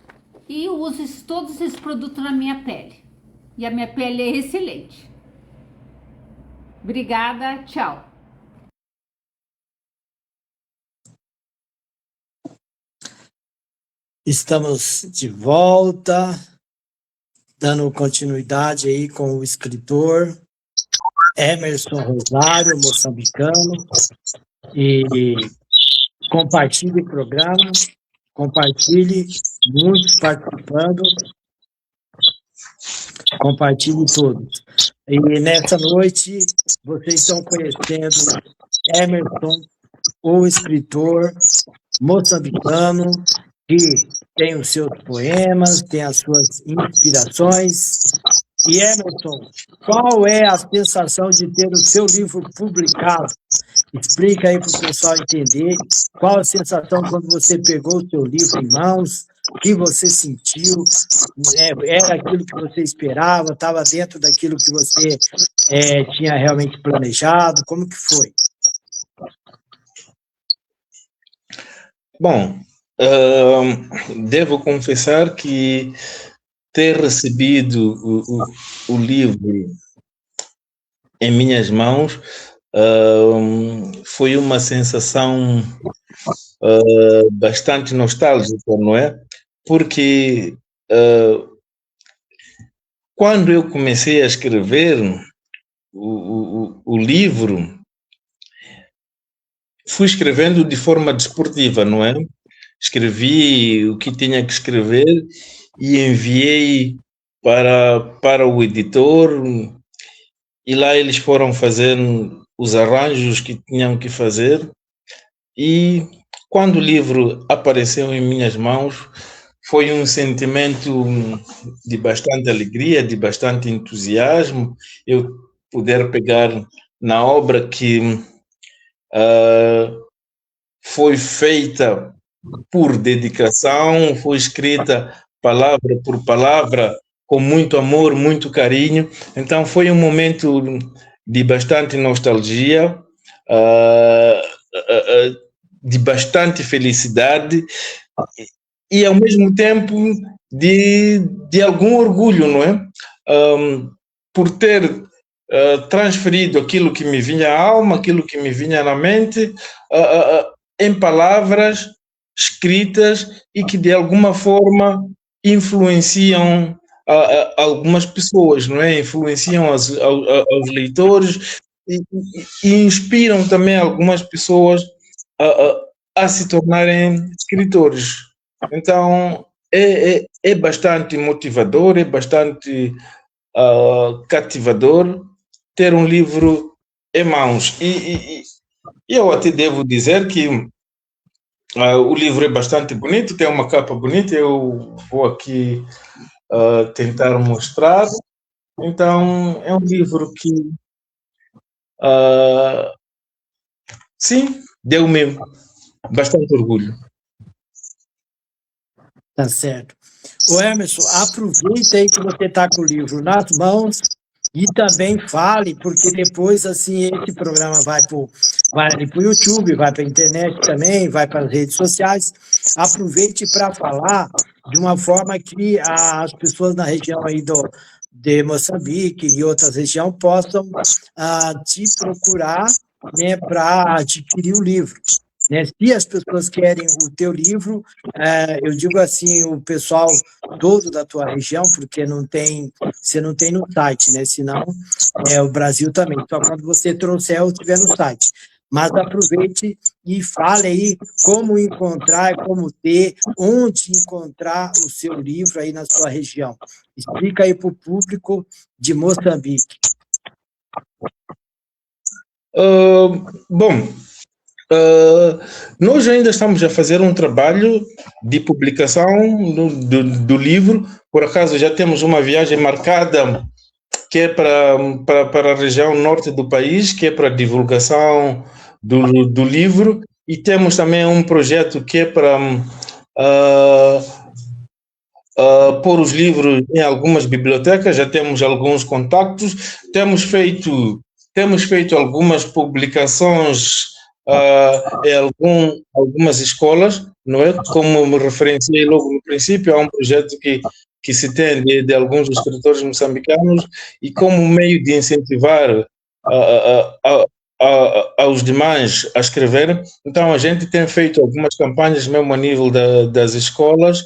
e uso todos esses produtos na minha pele. E a minha pele é excelente. Obrigada, tchau. Estamos de volta, dando continuidade aí com o escritor Emerson Rosário, moçambicano, e compartilhe o programa, compartilhe, muitos participando, compartilhe todos. E nessa noite, vocês estão conhecendo Emerson, o escritor moçambicano, que tem os seus poemas, tem as suas inspirações. E Emerson, qual é a sensação de ter o seu livro publicado? Explica aí para o pessoal entender qual a sensação quando você pegou o seu livro em mãos, o que você sentiu, era aquilo que você esperava, estava dentro daquilo que você tinha realmente planejado, como que foi? Bom, devo confessar que ter recebido o livro em minhas mãos foi uma sensação bastante nostálgica, não é? Porque quando eu comecei a escrever o livro, fui escrevendo de forma desportiva, não é? Escrevi o que tinha que escrever e enviei para o editor, e lá eles foram fazer os arranjos que tinham que fazer. E quando o livro apareceu em minhas mãos, foi um sentimento de bastante alegria, de bastante entusiasmo, eu poder pegar na obra que foi feita por dedicação, foi escrita palavra por palavra, com muito amor, muito carinho. Então foi um momento de bastante nostalgia, de bastante felicidade e ao mesmo tempo de algum orgulho, não é? Por ter transferido aquilo que me vinha à alma, aquilo que me vinha na mente, em palavras escritas e que de alguma forma influenciam algumas pessoas, não é? Influenciam aos leitores e inspiram também algumas pessoas a se tornarem escritores. Então é bastante motivador, é bastante cativador ter um livro em mãos. E eu até devo dizer que o livro é bastante bonito, tem uma capa bonita, eu vou aqui tentar mostrar. Então, é um livro que, sim, deu-me bastante orgulho. Tá certo. Ô Emerson, aproveita aí que você está com o livro nas mãos e também fale, porque depois, assim, esse programa vai ali para o YouTube, vai para a internet também, vai para as redes sociais. Aproveite para falar de uma forma que as pessoas na região aí de Moçambique e outras regiões possam te procurar, né, para adquirir o livro. Né? Se as pessoas querem o teu livro, eu digo assim, o pessoal todo da tua região, porque você não tem no site, né? Senão o Brasil também, só quando você trouxer ou tiver no site. Mas aproveite e fale aí como encontrar, como ter, onde encontrar o seu livro aí na sua região. Explica aí para o público de Moçambique. Bom, nós ainda estamos a fazer um trabalho de publicação do livro. Por acaso já temos uma viagem marcada que é para a região norte do país, que é para a divulgação do livro, e temos também um projeto que é para pôr os livros em algumas bibliotecas. Já temos alguns contactos, temos feito algumas publicações em algumas escolas, não é? Como me referenciei logo no princípio, há um projeto que se tem de alguns escritores moçambicanos, e como meio de incentivar aos demais a escreverem, então a gente tem feito algumas campanhas mesmo a nível das escolas,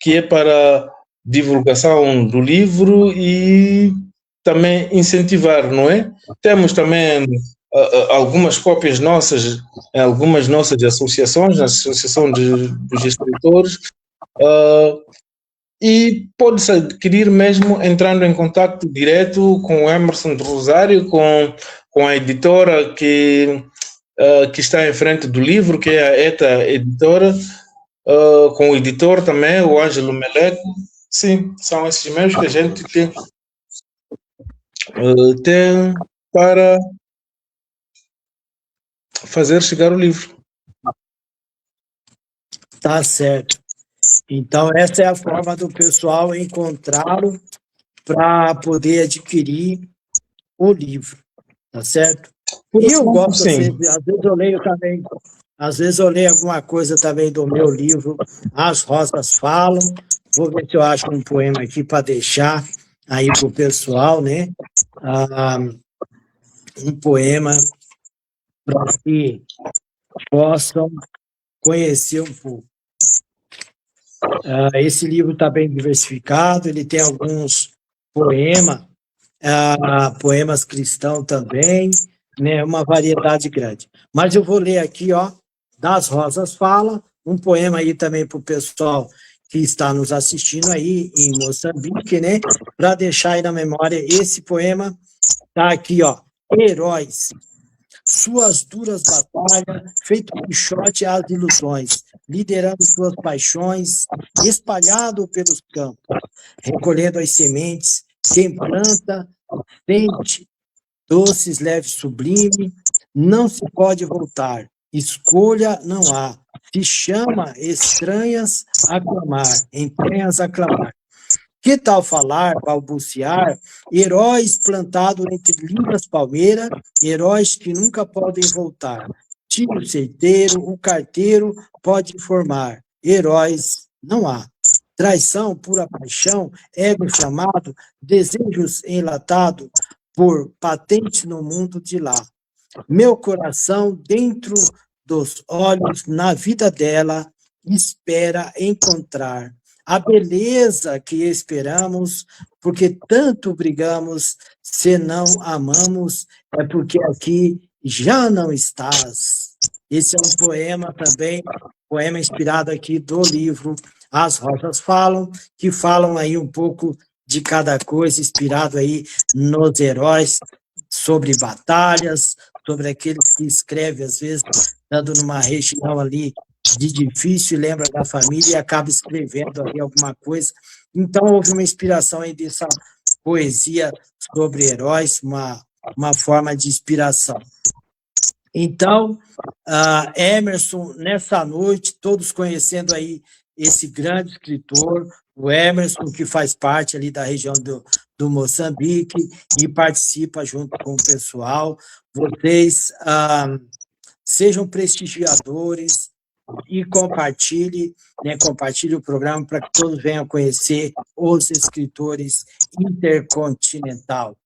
que é para divulgação do livro e também incentivar, não é? Temos também algumas cópias nossas em algumas nossas associações, na Associação dos Escritores, e pode-se adquirir mesmo entrando em contato direto com o Emerson de Rosário, com a editora que está em frente do livro, que é a ETA Editora, com o editor também, o Ângelo Meleco. Sim, são esses meios que a gente tem para fazer chegar o livro. Tá certo. Então, essa é a forma do pessoal encontrá-lo para poder adquirir o livro, tá certo? E eu gosto, sim. Às vezes eu leio também, às vezes eu leio alguma coisa também do meu livro, As Rosas Falam. Vou ver se eu acho um poema aqui para deixar aí para o pessoal, né? Um poema para que possam conhecer um pouco. Esse livro está bem diversificado, ele tem alguns poemas cristãos também, né, uma variedade grande. Mas eu vou ler aqui, ó, Das Rosas Fala, um poema aí também para o pessoal que está nos assistindo aí em Moçambique, né, para deixar aí na memória. Esse poema está aqui, ó, Heróis. Suas duras batalhas, feito Quixote às ilusões, liderando suas paixões, espalhado pelos campos, recolhendo as sementes, quem planta, sente, doces, leve, sublime, não se pode voltar, escolha não há, se chama estranhas a clamar, entranhas a clamar. Que tal falar, balbuciar, heróis plantados entre lindas palmeiras, heróis que nunca podem voltar. Tiro certeiro, o carteiro pode informar, heróis não há. Traição, pura paixão, ego inflamado, desejos enlatados por patentes no mundo de lá. Meu coração, dentro dos olhos, na vida dela, espera encontrar a beleza que esperamos, porque tanto brigamos, se não amamos, é porque aqui já não estás. Esse é um poema também, poema inspirado aqui do livro As Rosas Falam, que falam aí um pouco de cada coisa, inspirado aí nos heróis, sobre batalhas, sobre aqueles que escrevem, às vezes, estando numa região ali de difícil, lembra da família e acaba escrevendo ali alguma coisa. Então, houve uma inspiração aí dessa poesia sobre heróis, uma forma de inspiração. Então, Emerson, nessa noite, todos conhecendo aí esse grande escritor, o Emerson, que faz parte ali da região do Moçambique e participa junto com o pessoal. Vocês sejam prestigiadores e compartilhe o programa para que todos venham conhecer os escritores Intercontinental.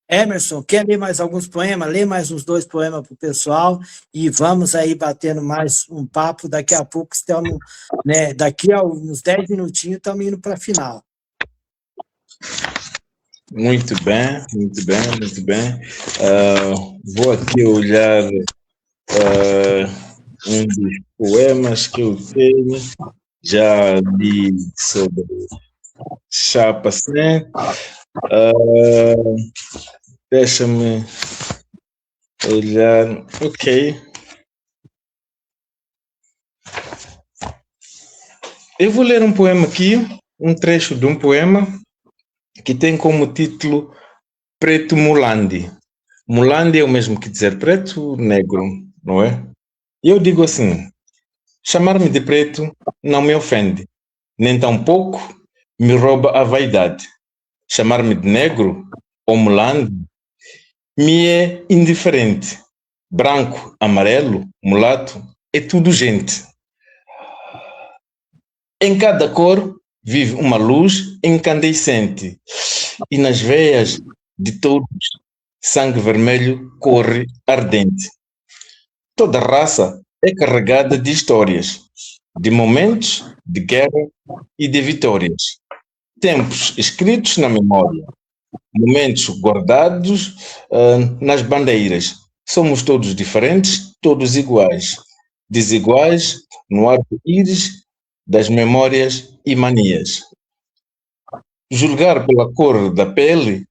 Emerson, quer ler mais alguns poemas? Lê mais uns 2 poemas para o pessoal e vamos aí batendo mais um papo. Daqui a pouco estamos, daqui a uns 10 minutinhos estamos indo para a final. Muito bem, muito bem, muito bem. Vou aqui olhar um dos poemas que eu tenho. Já li sobre Chapa 100. Deixa-me olhar. Ok. Eu vou ler um poema aqui, um trecho de um poema que tem como título Preto Mulandi. Mulandi é o mesmo que dizer preto, negro, não é? E eu digo assim: chamar-me de preto não me ofende, nem tampouco me rouba a vaidade. Chamar-me de negro ou mulandi me é indiferente. Branco, amarelo, mulato, é tudo gente. Em cada cor vive uma luz incandescente, e nas veias de todos sangue vermelho corre ardente. Toda raça é carregada de histórias, de momentos, de guerra e de vitórias. Tempos escritos na memória, momentos guardados nas bandeiras. Somos todos diferentes, todos iguais. Desiguais no arco-íris das memórias e manias. Julgar pela cor da pele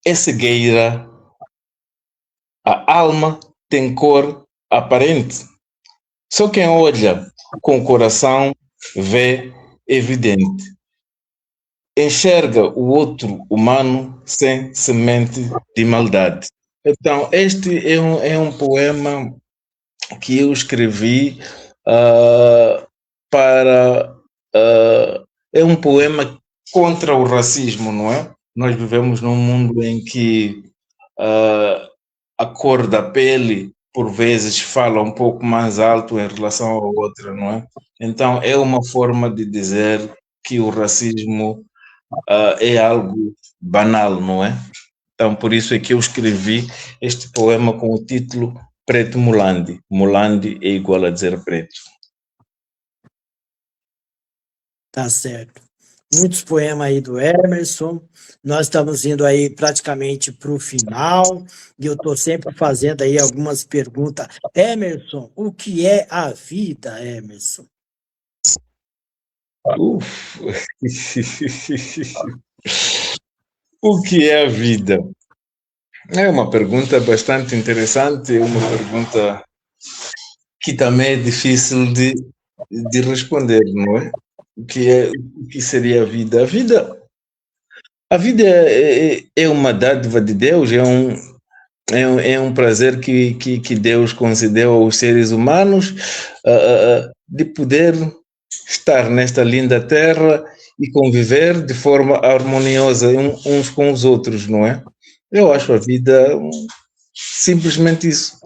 é cegueira. A alma tem cor aparente. Só quem olha com o coração vê evidente. Enxerga o outro humano sem semente de maldade. Então, este é um poema que eu escrevi é um poema contra o racismo, não é? Nós vivemos num mundo em que a cor da pele, por vezes, fala um pouco mais alto em relação à outra, não é? Então, é uma forma de dizer que o racismo é algo banal, não é? Então, por isso é que eu escrevi este poema com o título Preto Mulandi. Mulandi é igual a dizer preto. Tá certo. Muitos poemas aí do Emerson. Nós estamos indo aí praticamente para o final, e eu estou sempre fazendo aí algumas perguntas. Emerson, o que é a vida, Emerson? O que é a vida? É uma pergunta bastante interessante, é uma pergunta que também é difícil de responder, não é? O que seria a vida? A vida é uma dádiva de Deus, é um prazer que Deus concedeu aos seres humanos de poder estar nesta linda terra e conviver de forma harmoniosa uns com os outros, não é? Eu acho a vida simplesmente isso.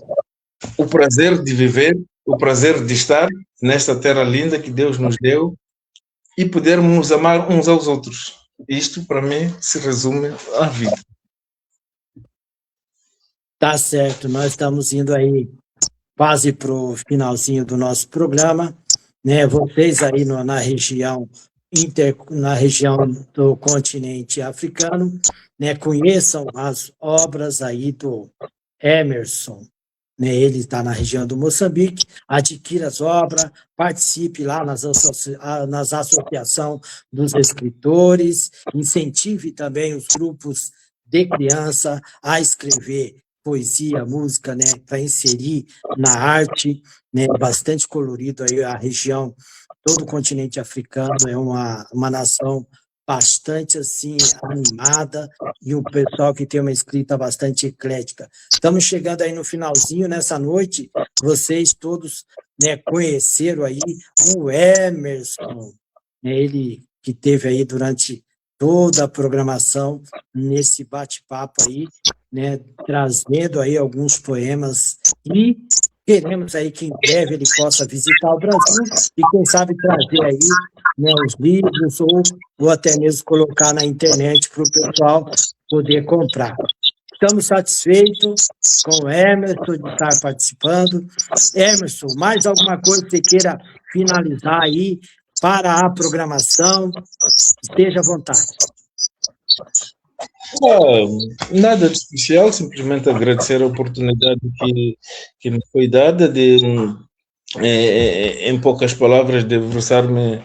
O prazer de viver, o prazer de estar nesta terra linda que Deus nos deu e podermos nos amar uns aos outros. Isto, para mim, se resume à vida. Tá certo, nós estamos indo aí quase para o finalzinho do nosso programa, né? Vocês aí na região do continente africano, né? Conheçam as obras aí do Emerson, né? Ele está na região do Moçambique. Adquira as obras, participe lá nas associações dos escritores, incentive também os grupos de criança a escrever poesia, música, né, para inserir na arte, né, bastante colorido aí a região, todo o continente africano é uma nação bastante assim animada e um pessoal que tem uma escrita bastante eclética. Estamos chegando aí no finalzinho, nessa noite, vocês todos, né, conheceram aí o Emerson, né, ele que teve aí durante toda a programação nesse bate-papo aí, né, trazendo aí alguns poemas e queremos aí que em breve ele possa visitar o Brasil e quem sabe trazer aí, né, os livros ou até mesmo colocar na internet para o pessoal poder comprar. Estamos satisfeitos com o Emerson de estar participando. Emerson, mais alguma coisa que você queira finalizar aí para a programação? Esteja à vontade. Nada de especial, simplesmente agradecer a oportunidade que me foi dada de, em poucas palavras, debruçar-me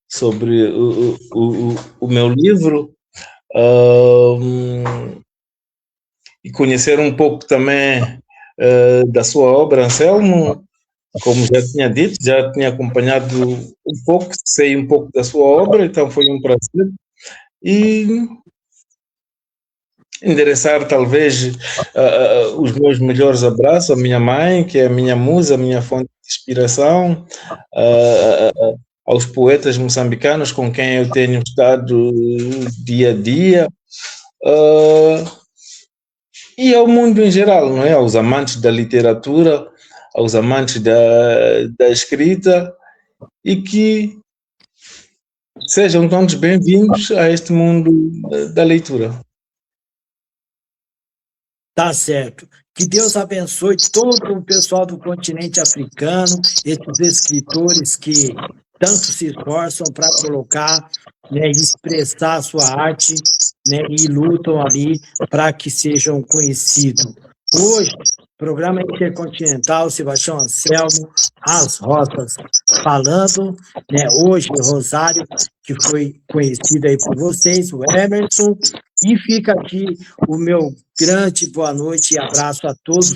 sobre o meu livro e conhecer um pouco também da sua obra, Anselmo. Como já tinha dito, já tinha acompanhado um pouco, sei um pouco da sua obra, então foi um prazer. E endereçar talvez os meus melhores abraços à minha mãe, que é a minha musa, a minha fonte de inspiração, aos poetas moçambicanos com quem eu tenho estado dia a dia, e ao mundo em geral, não é? Aos amantes da literatura, aos amantes da escrita, e que sejam todos bem-vindos a este mundo da leitura. Tá certo. Que Deus abençoe todo o pessoal do continente africano, esses escritores que tanto se esforçam para colocar, né, expressar a sua arte, né, e lutam ali para que sejam conhecidos. Hoje, programa Intercontinental, Sebastião Anselmo, As Rosas, falando, né, hoje, Rosário, que foi conhecido aí por vocês, o Emerson, e fica aqui o meu grande boa noite e abraço a todos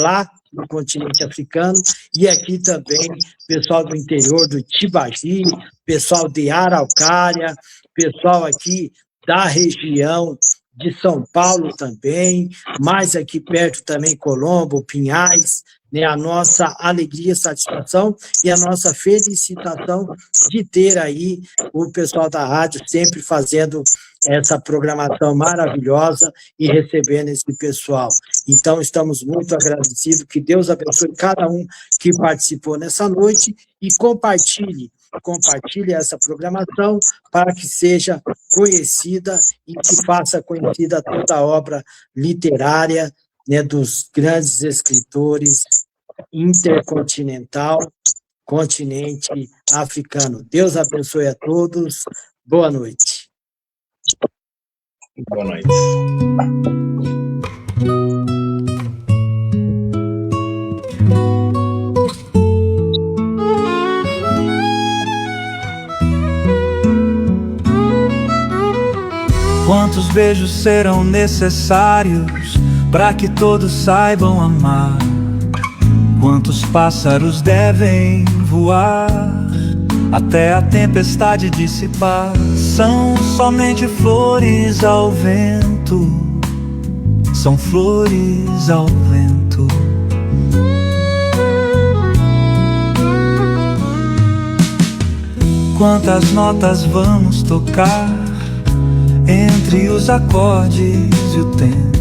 lá no continente africano, e aqui também pessoal do interior do Tibagi, pessoal de Araucária, pessoal aqui da região de São Paulo também, mais aqui perto também Colombo, Pinhais, né, a nossa alegria, satisfação e a nossa felicitação de ter aí o pessoal da rádio sempre fazendo essa programação maravilhosa e recebendo esse pessoal. Então, estamos muito agradecidos, que Deus abençoe cada um que participou nessa noite e compartilhe essa programação para que seja conhecida e que faça conhecida toda a obra literária, né, dos grandes escritores intercontinental, continente africano. Deus abençoe a todos. Boa noite. Boa noite. Quantos beijos serão necessários para que todos saibam amar? Quantos pássaros devem voar até a tempestade dissipar? São somente flores ao vento, são flores ao vento. Quantas notas vamos tocar entre os acordes e o tempo?